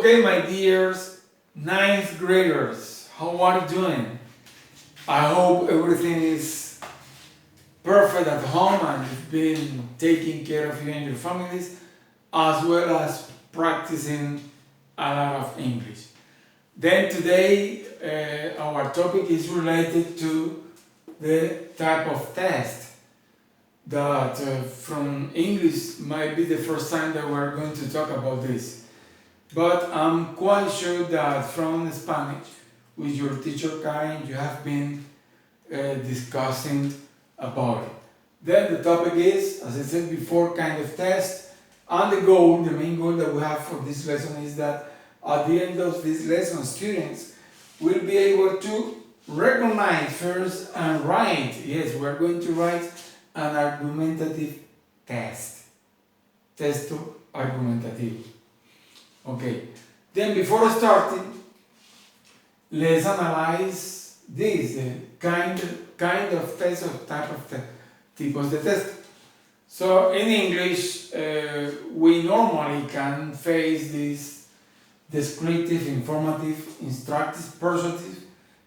Okay, my dears, ninth graders, how are you doing? I hope everything is perfect at home and you've been taking care of you and your families, as well as practicing a lot of English. Then today, our topic is related to the type of test that from English might be the first time that we're going to talk about this. But I'm quite sure that from Spanish, with your teacher Karen, you have been discussing about it. Then the topic is, as I said before, kind of test. And the goal, the main goal that we have for this lesson is that at the end of this lesson, students will be able to recognize first and write. Yes, we're going to write an argumentative test. Testo argumentativo. Okay, then before starting, let's analyze this kind of test or type of test, tipos de test. So in English, we normally can face this descriptive, informative, instructive,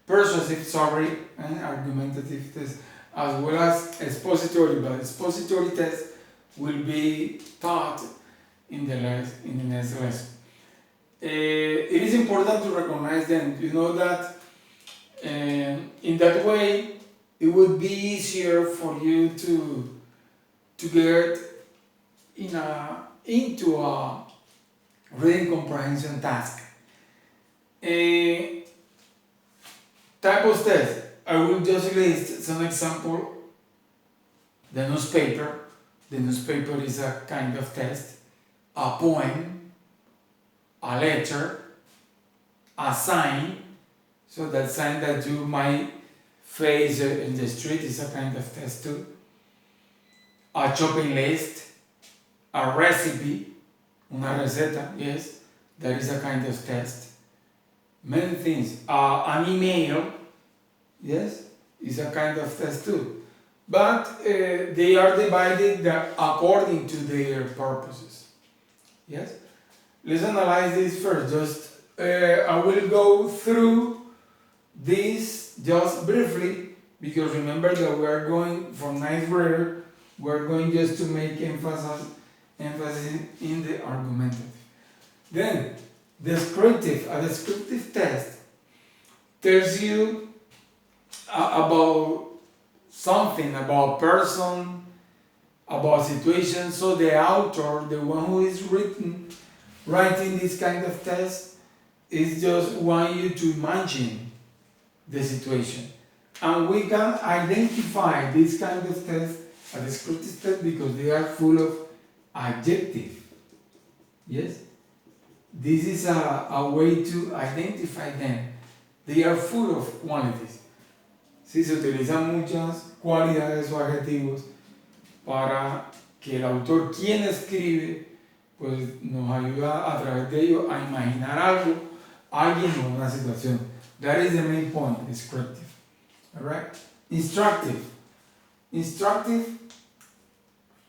persuasive, and argumentative test, as well as expository. But expository test will be taught in the next lesson. It is important to recognize them. You know that in that way it would be easier for you to get into a reading comprehension task. Type of test. I will just list some example. The newspaper. The newspaper is a kind of test. A poem. A letter, a sign, so that sign that you might face in the street is a kind of test too. A shopping list, a recipe, una receta, yes, that is a kind of test. Many things. An email, yes, is a kind of test too. But they are divided according to their purposes, yes. Let's analyze this first. I will go through this just briefly, because remember that we are going from ninth grader, we're going just to make emphasis in the argumentative. Then, a descriptive test tells you about something, about person, about situation. So the author, the one who is writing this kind of test, is just want you to imagine the situation. And we can identify this kind of test, a descriptive test, because they are full of adjective. Yes? This is a way to identify them. They are full of qualities. Sí, se utilizan muchas cualidades o adjetivos para que el autor, quien escribe, pues nos ayuda a través de ello a imaginar algo, alguien o una situación. That is the main point, descriptive. Alright? Instructive. Instructive,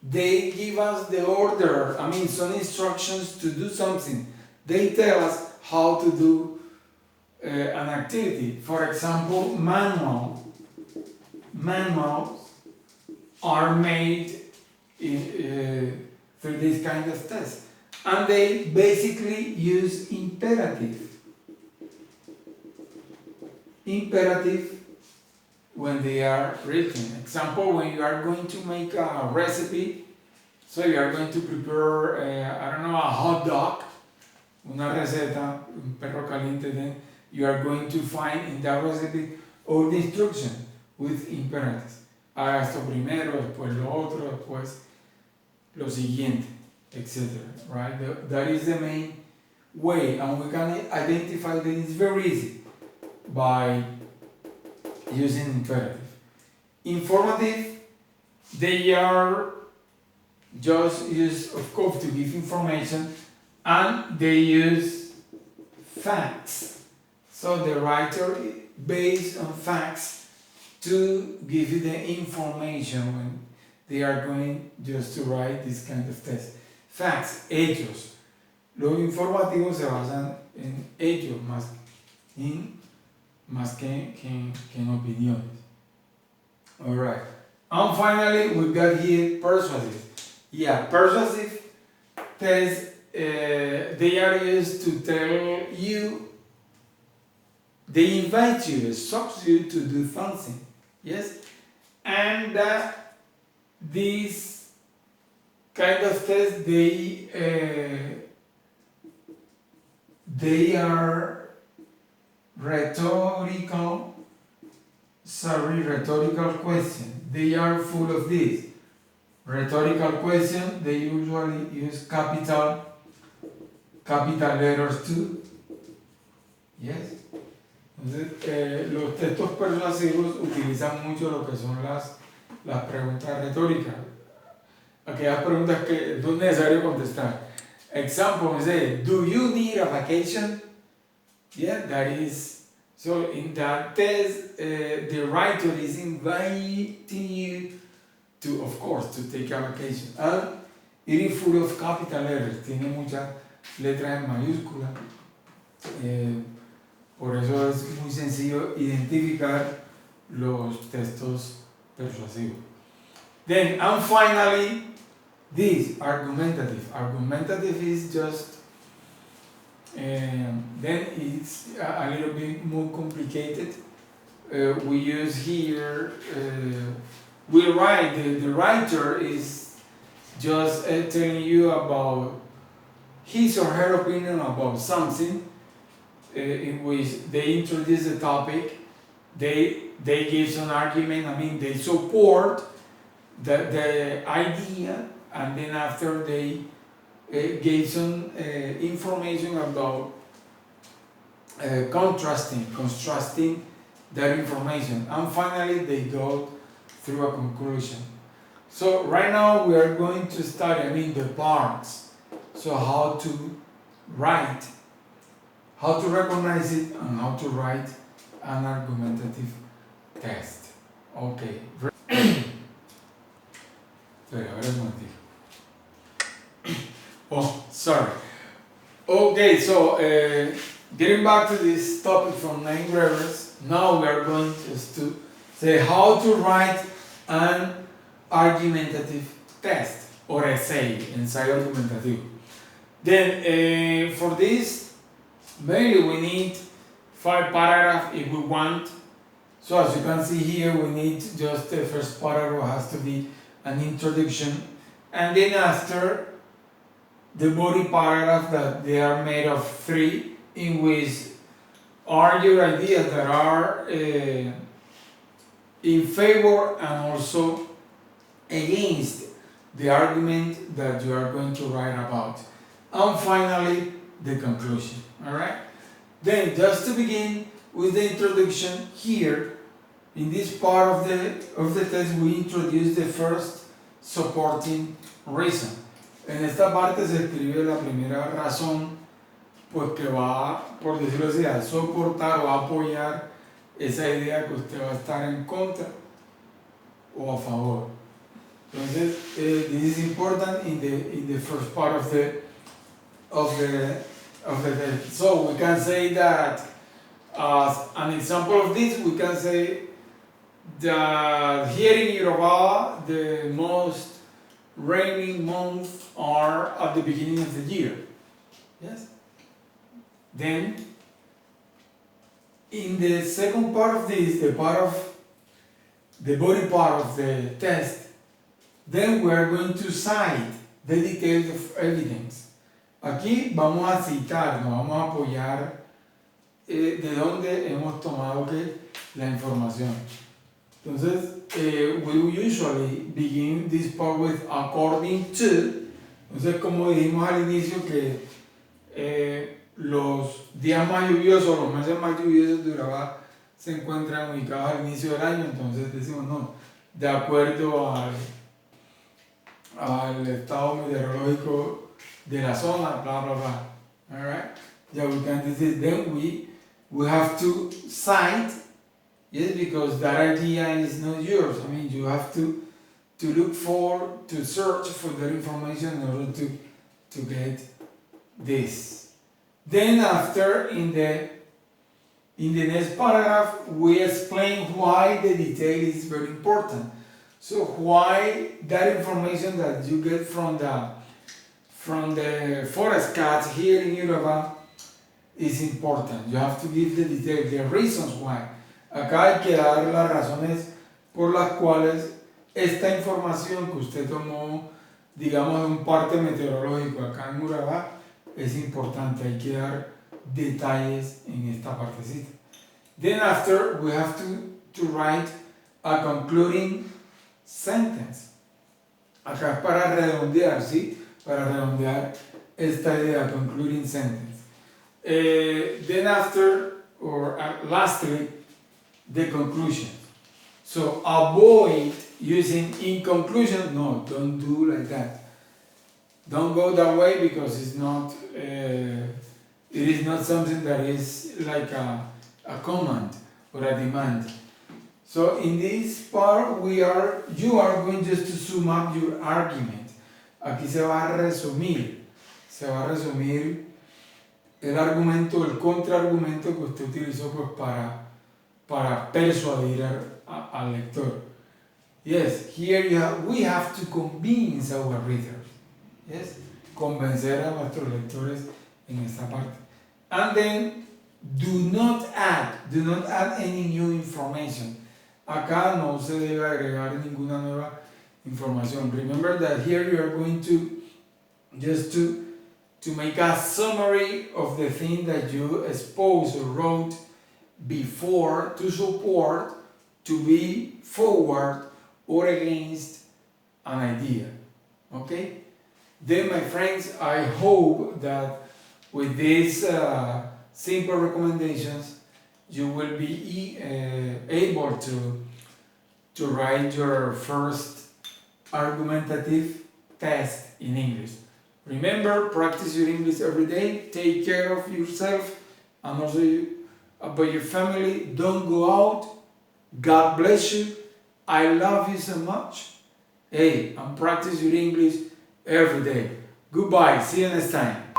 they give us the order, some instructions to do something. They tell us how to do an activity. For example, manuals are made through this kind of test. And they basically use imperative. Imperative when they are written. Example, when you are going to make a recipe, so you are going to prepare, a hot dog, una receta, un perro caliente, then you are going to find in that recipe all the instructions with imperatives. Haga esto primero, después lo otro, después lo siguiente, etc. Right? That is the main way, and we can identify that it's very easy by using imperative. Informative, they are just used, of course, to give information, and they use facts. So the writer, based on facts, to give you the information when they are going just to write this kind of test. Facts, hechos. los informativos se basan en hechos más que en opiniones. Alright. And finally, we got here persuasive. Yeah, persuasive tests, they are used to tell you, they invite you, instruct you to do something. Yes? And these kind of tests, they are rhetorical questions. They are full of this. Rhetorical questions, they usually use capital letters too. Yes. Entonces, los textos persuasivos utilizan mucho lo que son las preguntas retóricas. Aquellas preguntas que no es necesario contestar. Example, say, do you need a vacation? Yeah, that is. So in that test, the writer is inviting you to, of course, to take a vacation. And it is full of capital letters. Tiene muchas letras en mayúscula. Por eso es muy sencillo identificar los textos persuasivos. Then, and finally, this, argumentative. Argumentative is just, then it's a little bit more complicated. We use here, we write, the writer is just telling you about his or her opinion about something, in which they introduce the topic, they give some argument, I mean, they support the idea, and then after they gave some information about contrasting that information, and finally they go through a conclusion. So right now we are going to study, the parts. So how to write, how to recognize it, and how to write an argumentative test. Okay. Oh, sorry. Okay, so getting back to this topic from name gravers, now we are going to say how to write an argumentative test or essay, ensayo argumentativo. Then for this, mainly we need 5 paragraphs if we want. So as you can see here, we need just the first paragraph has to be an introduction, and then after the body paragraph that they are made of 3, in which are your ideas that are in favor and also against the argument that you are going to write about. And finally, the conclusion. Alright? Then, just to begin with the introduction, here, in this part of the test, we introduce the first supporting reason. En esta parte se escribe la primera razón, pues que va, por decirlo así, a soportar o a apoyar esa idea que usted va a estar en contra o a favor. Entonces, this is important in the first part of the test. So we can say that as an example of this, we can say that here in Yoruba, the most raining months are at the beginning of the year. Yes? Then, in the second part of this, the body part of the test, then we are going to cite the details of evidence. Aquí vamos a citar, nos vamos a apoyar de dónde hemos tomado la información. Entonces, we usually begin this part with according to. Entonces, como dijimos al inicio que los días más lluviosos, los meses más lluviosos de Urabá se encuentran ubicados al inicio del año, entonces decimos no, de acuerdo al estado meteorológico de la zona, blah blah blah. Alright? Yeah, we can do this. Then we have to cite. Yes, because that idea is not yours. You have to look to search for that information in order to get this. Then after, in the next paragraph, we explain why the detail is very important. So why that information that you get from the forest cats here in Europa is important. You have to give the detail, the reasons why. Acá hay que dar las razones por las cuales esta información que usted tomó, digamos, de un parte meteorológico acá en Urabá, es importante. Hay que dar detalles en esta partecita. Then after, we have to write a concluding sentence. Acá es para redondear, ¿sí? Para redondear esta idea, concluding sentence. Then after, or lastly, the conclusion. So avoid using in conclusion. No, don't do like that. Don't go that way because it's not. It is not something that is like a command or a demand. So in this part, you are going just to sum up your argument. Aquí se va a resumir el argumento, el contraargumento que usted utilizó pues para persuadir al lector. Yes, here we have to convince our readers. Yes, convencer a nuestros lectores en esta parte. And then do not add any new information. Acá no se debe agregar ninguna nueva información. Remember that here you are going to just to make a summary of the thing that you exposed or wrote before to support, to be forward or against an idea. Okay? Then, my friends, I hope that with these simple recommendations, you will be able to write your first argumentative test in English. Remember, practice your English every day. Take care of yourself and also about your family. Don't go out. God bless you. I love you so much. Hey, and practice your English every day. Goodbye. See you next time.